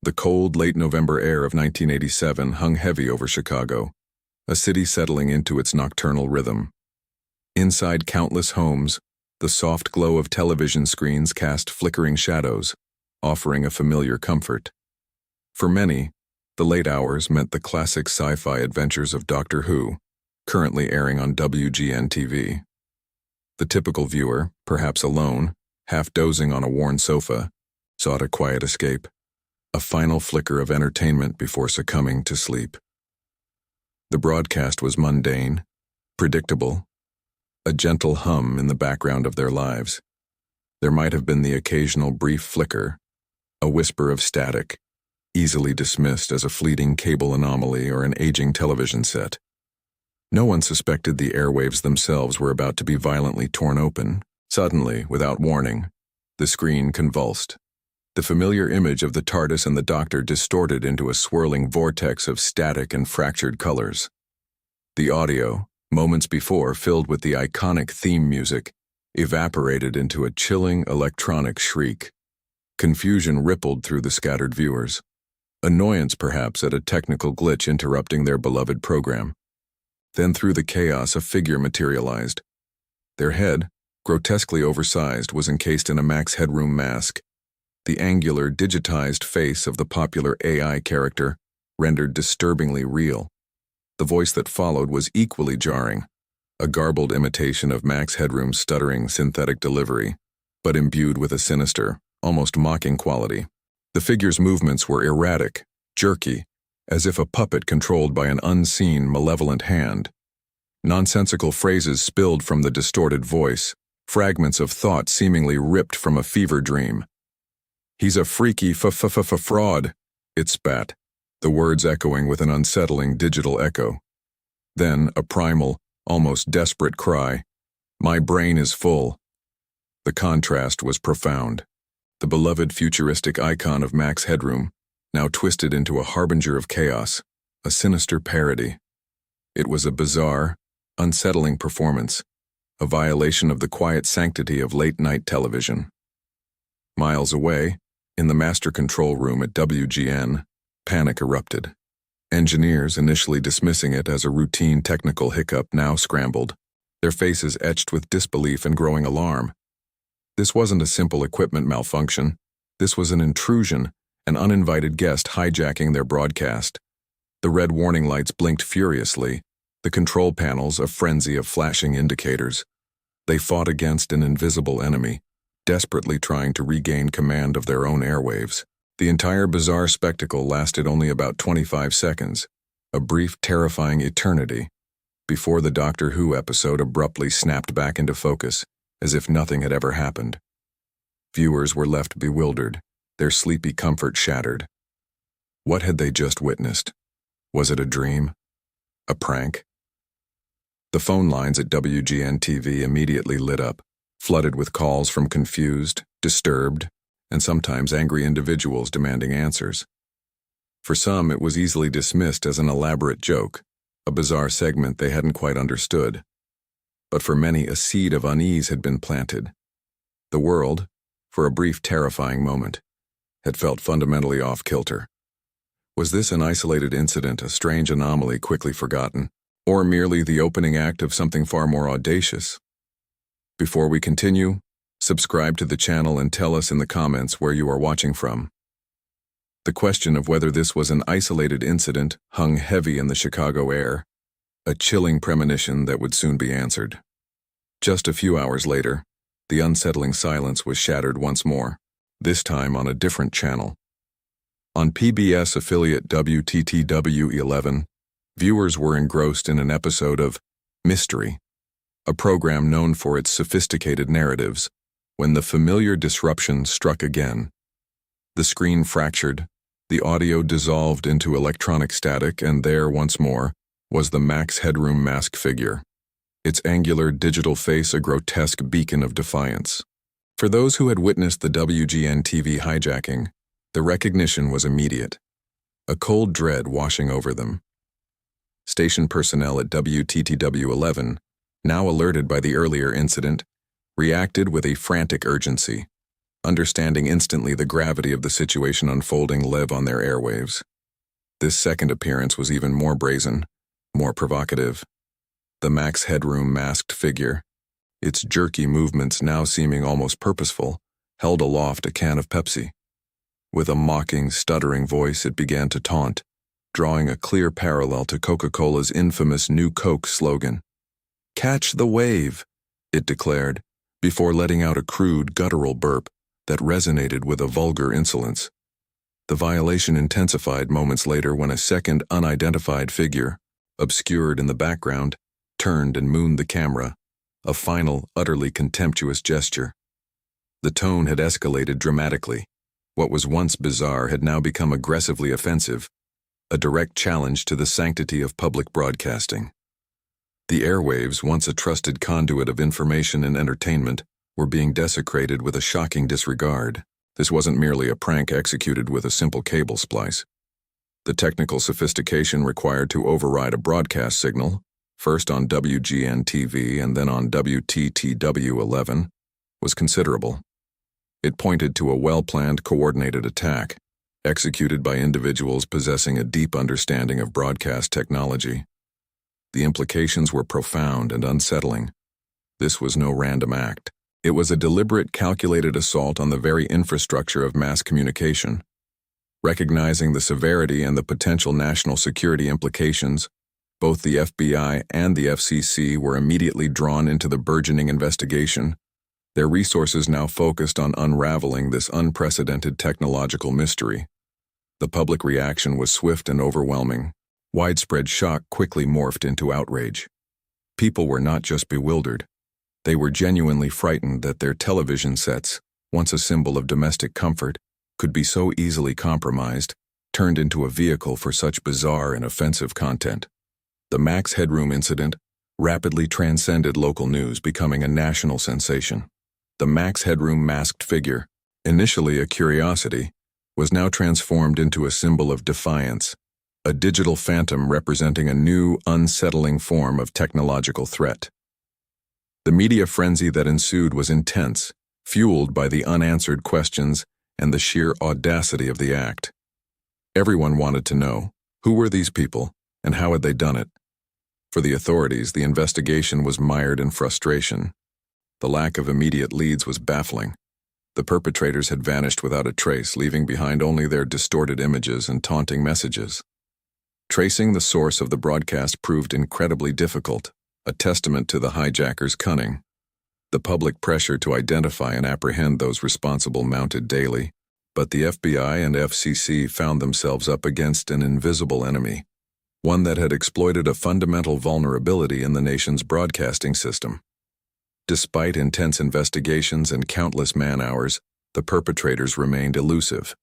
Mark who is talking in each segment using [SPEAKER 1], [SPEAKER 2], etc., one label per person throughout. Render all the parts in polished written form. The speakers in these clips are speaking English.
[SPEAKER 1] The cold, late November air of 1987 hung heavy over Chicago, a city settling into its nocturnal rhythm. Inside countless homes, the soft glow of television screens cast flickering shadows, offering a familiar comfort. For many, the late hours meant the classic sci-fi adventures of Doctor Who, currently airing on WGN-TV. The typical viewer, perhaps alone, half dozing on a worn sofa, sought a quiet escape, a final flicker of entertainment before succumbing to sleep. The broadcast was mundane, predictable, a gentle hum in the background of their lives. There might have been the occasional brief flicker, a whisper of static, easily dismissed as a fleeting cable anomaly or an aging television set. No one suspected the airwaves themselves were about to be violently torn open. Suddenly, without warning, the screen convulsed. The familiar image of the TARDIS and the Doctor distorted into a swirling vortex of static and fractured colors. The audio, moments before filled with the iconic theme music, evaporated into a chilling electronic shriek. Confusion rippled through the scattered viewers. Annoyance, perhaps, at a technical glitch interrupting their beloved program. Then through the chaos, a figure materialized. Their head, grotesquely oversized, was encased in a Max Headroom mask. The angular, digitized face of the popular AI character rendered disturbingly real. The voice that followed was equally jarring, a garbled imitation of Max Headroom's stuttering synthetic delivery, but imbued with a sinister, almost mocking quality. The figure's movements were erratic, jerky, as if a puppet controlled by an unseen, malevolent hand. Nonsensical phrases spilled from the distorted voice, fragments of thought seemingly ripped from a fever dream. "He's a freaky fraud," it spat, the words echoing with an unsettling digital echo. Then a primal, almost desperate cry, "My brain is full." The contrast was profound. The beloved futuristic icon of Max Headroom, now twisted into a harbinger of chaos, a sinister parody. It was a bizarre, unsettling performance, a violation of the quiet sanctity of late-night television. Miles away, in the master control room at WGN, panic erupted. Engineers, initially dismissing it as a routine technical hiccup, now scrambled, their faces etched with disbelief and growing alarm. This wasn't a simple equipment malfunction. This was an intrusion, an uninvited guest hijacking their broadcast. The red warning lights blinked furiously, the control panels a frenzy of flashing indicators. They fought against an invisible enemy, desperately trying to regain command of their own airwaves. The entire bizarre spectacle lasted only about 25 seconds, a brief, terrifying eternity, before the Doctor Who episode abruptly snapped back into focus, as if nothing had ever happened. Viewers were left bewildered, their sleepy comfort shattered. What had they just witnessed? Was it a dream? A prank? The phone lines at WGN-TV immediately lit up, flooded with calls from confused, disturbed, and sometimes angry individuals demanding answers. For some, it was easily dismissed as an elaborate joke, a bizarre segment they hadn't quite understood. But for many, a seed of unease had been planted. The world, for a brief terrifying moment, had felt fundamentally off-kilter. Was this an isolated incident, a strange anomaly quickly forgotten, or merely the opening act of something far more audacious? Before we continue, subscribe to the channel and tell us in the comments where you are watching from. The question of whether this was an isolated incident hung heavy in the Chicago air, a chilling premonition that would soon be answered. Just a few hours later, the unsettling silence was shattered once more, this time on a different channel. On PBS affiliate WTTW-11, viewers were engrossed in an episode of Mystery, a program known for its sophisticated narratives, when the familiar disruption struck again. The screen fractured, the audio dissolved into electronic static, and there, once more, was the Max Headroom mask figure, its angular digital face a grotesque beacon of defiance. For those who had witnessed the WGN-TV hijacking, the recognition was immediate, a cold dread washing over them. Station personnel at WTTW-11, now alerted by the earlier incident, reacted with a frantic urgency. understanding instantly the gravity of the situation unfolding live on their airwaves. This second appearance was even more brazen, more provocative. The Max Headroom masked figure, its jerky movements now seeming almost purposeful, held aloft a can of Pepsi. With a mocking, stuttering voice, it began to taunt, drawing a clear parallel to Coca-Cola's infamous New Coke slogan. "Catch the wave," it declared, before letting out a crude, guttural burp that resonated with a vulgar insolence. The violation intensified moments later when a second unidentified figure, obscured in the background, turned and mooned the camera, a final, utterly contemptuous gesture. The tone had escalated dramatically. What was once bizarre had now become aggressively offensive, a direct challenge to the sanctity of public broadcasting. The airwaves, once a trusted conduit of information and entertainment, were being desecrated with a shocking disregard. This wasn't merely a prank executed with a simple cable splice. The technical sophistication required to override a broadcast signal, first on WGN-TV and then on WTTW-11, was considerable. It pointed to a well-planned, coordinated attack, executed by individuals possessing a deep understanding of broadcast technology. The implications were profound and unsettling. This was no random act. It was a deliberate, calculated assault on the very infrastructure of mass communication. Recognizing the severity and the potential national security implications, both the FBI and the FCC were immediately drawn into the burgeoning investigation, their resources now focused on unraveling this unprecedented technological mystery. The public reaction was swift and overwhelming. Widespread shock quickly morphed into outrage. People were not just bewildered. They were genuinely frightened that their television sets, once a symbol of domestic comfort, could be so easily compromised, turned into a vehicle for such bizarre and offensive content. The Max Headroom incident rapidly transcended local news, becoming a national sensation. The Max Headroom masked figure, initially a curiosity, was now transformed into a symbol of defiance, a digital phantom representing a new, unsettling form of technological threat. The media frenzy that ensued was intense, fueled by the unanswered questions and the sheer audacity of the act. Everyone wanted to know, who were these people, and how had they done it? For the authorities, the investigation was mired in frustration. The lack of immediate leads was baffling. The perpetrators had vanished without a trace, leaving behind only their distorted images and taunting messages. Tracing the source of the broadcast proved incredibly difficult, a testament to the hijackers' cunning. The public pressure to identify and apprehend those responsible mounted daily, but the FBI and FCC found themselves up against an invisible enemy, one that had exploited a fundamental vulnerability in the nation's broadcasting system. Despite intense investigations and countless man-hours, the perpetrators remained elusive.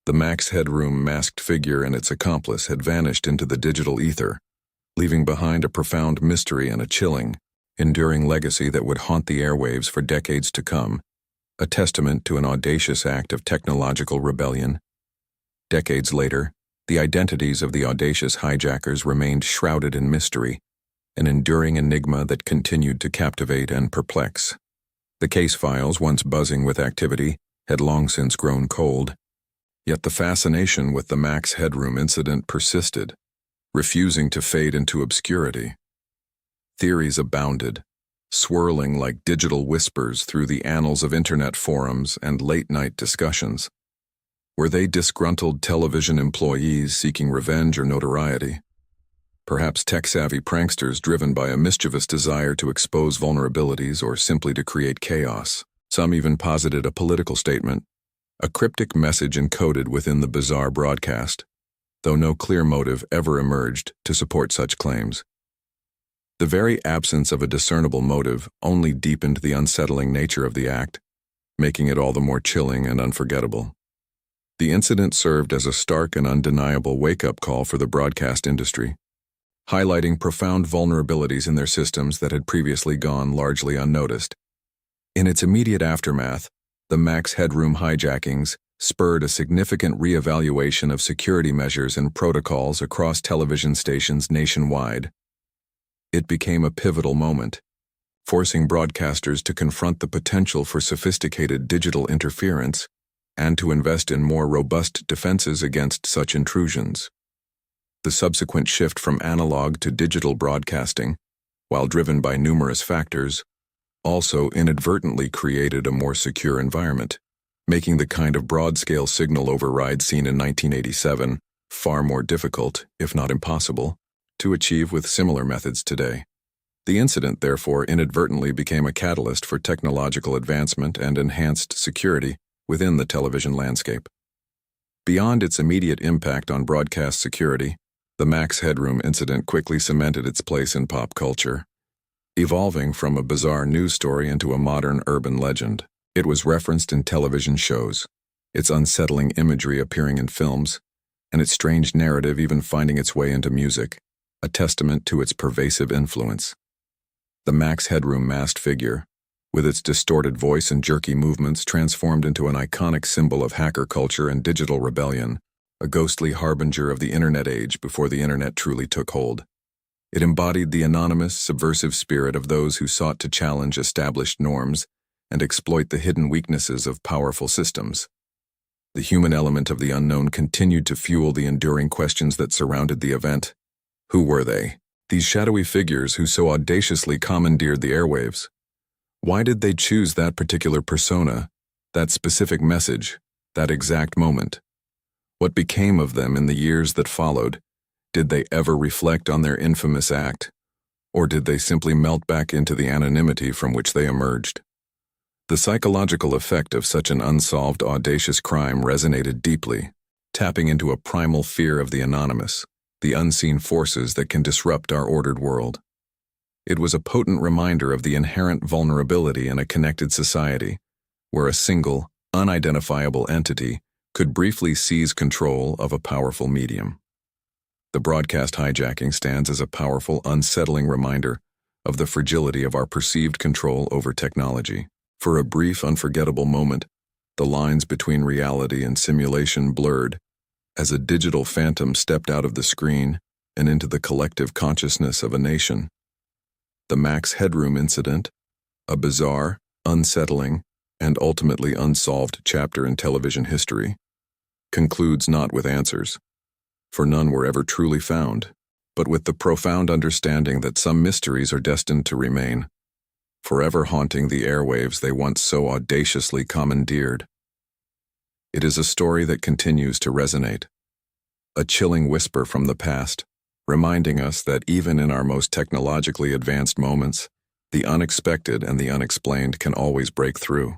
[SPEAKER 1] The Max Headroom masked figure and its accomplice had vanished into the digital ether, leaving behind a profound mystery and a chilling, enduring legacy that would haunt the airwaves for decades to come, a testament to an audacious act of technological rebellion. Decades later, the identities of the audacious hijackers remained shrouded in mystery, an enduring enigma that continued to captivate and perplex. The case files, once buzzing with activity, had long since grown cold. Yet the fascination with the Max Headroom incident persisted, refusing to fade into obscurity. Theories abounded, swirling like digital whispers through the annals of internet forums and late-night discussions. Were they disgruntled television employees seeking revenge or notoriety? Perhaps tech-savvy pranksters driven by a mischievous desire to expose vulnerabilities or simply to create chaos. Some even posited a political statement, a cryptic message encoded within the bizarre broadcast, though no clear motive ever emerged to support such claims. The very absence of a discernible motive only deepened the unsettling nature of the act, making it all the more chilling and unforgettable. The incident served as a stark and undeniable wake-up call for the broadcast industry, highlighting profound vulnerabilities in their systems that had previously gone largely unnoticed. In its immediate aftermath, the Max Headroom hijackings spurred a significant reevaluation of security measures and protocols across television stations nationwide. It became a pivotal moment. forcing broadcasters to confront the potential for sophisticated digital interference and to invest in more robust defenses against such intrusions. The subsequent shift from analog to digital broadcasting, while driven by numerous factors, also inadvertently created a more secure environment, making the kind of broad-scale signal override seen in 1987 far more difficult, if not impossible, to achieve with similar methods today. The incident, therefore, inadvertently became a catalyst for technological advancement and enhanced security within the television landscape. Beyond its immediate impact on broadcast security, the Max Headroom incident quickly cemented its place in pop culture. Evolving from a bizarre news story into a modern urban legend, it was referenced in television shows, its unsettling imagery appearing in films, and its strange narrative even finding its way into music, a testament to its pervasive influence. The Max Headroom masked figure, with its distorted voice and jerky movements, transformed into an iconic symbol of hacker culture and digital rebellion, a ghostly harbinger of the internet age before the internet truly took hold. It embodied the anonymous, subversive spirit of those who sought to challenge established norms and exploit the hidden weaknesses of powerful systems. The human element of the unknown continued to fuel the enduring questions that surrounded the event. Who were they? These shadowy figures who so audaciously commandeered the airwaves. Why did they choose that particular persona, that specific message, that exact moment? What became of them in the years that followed? Did they ever reflect on their infamous act? Or did they simply melt back into the anonymity from which they emerged? The psychological effect of such an unsolved, audacious crime resonated deeply, tapping into a primal fear of the anonymous, the unseen forces that can disrupt our ordered world. It was a potent reminder of the inherent vulnerability in a connected society, where a single, unidentifiable entity could briefly seize control of a powerful medium. The broadcast hijacking stands as a powerful, unsettling reminder of the fragility of our perceived control over technology. For a brief, unforgettable moment, the lines between reality and simulation blurred, as a digital phantom stepped out of the screen and into the collective consciousness of a nation. The Max Headroom incident, a bizarre, unsettling, and ultimately unsolved chapter in television history, concludes not with answers, for none were ever truly found, but with the profound understanding that some mysteries are destined to remain, forever haunting the airwaves they once so audaciously commandeered. It is a story that continues to resonate, a chilling whisper from the past, reminding us that even in our most technologically advanced moments, the unexpected and the unexplained can always break through.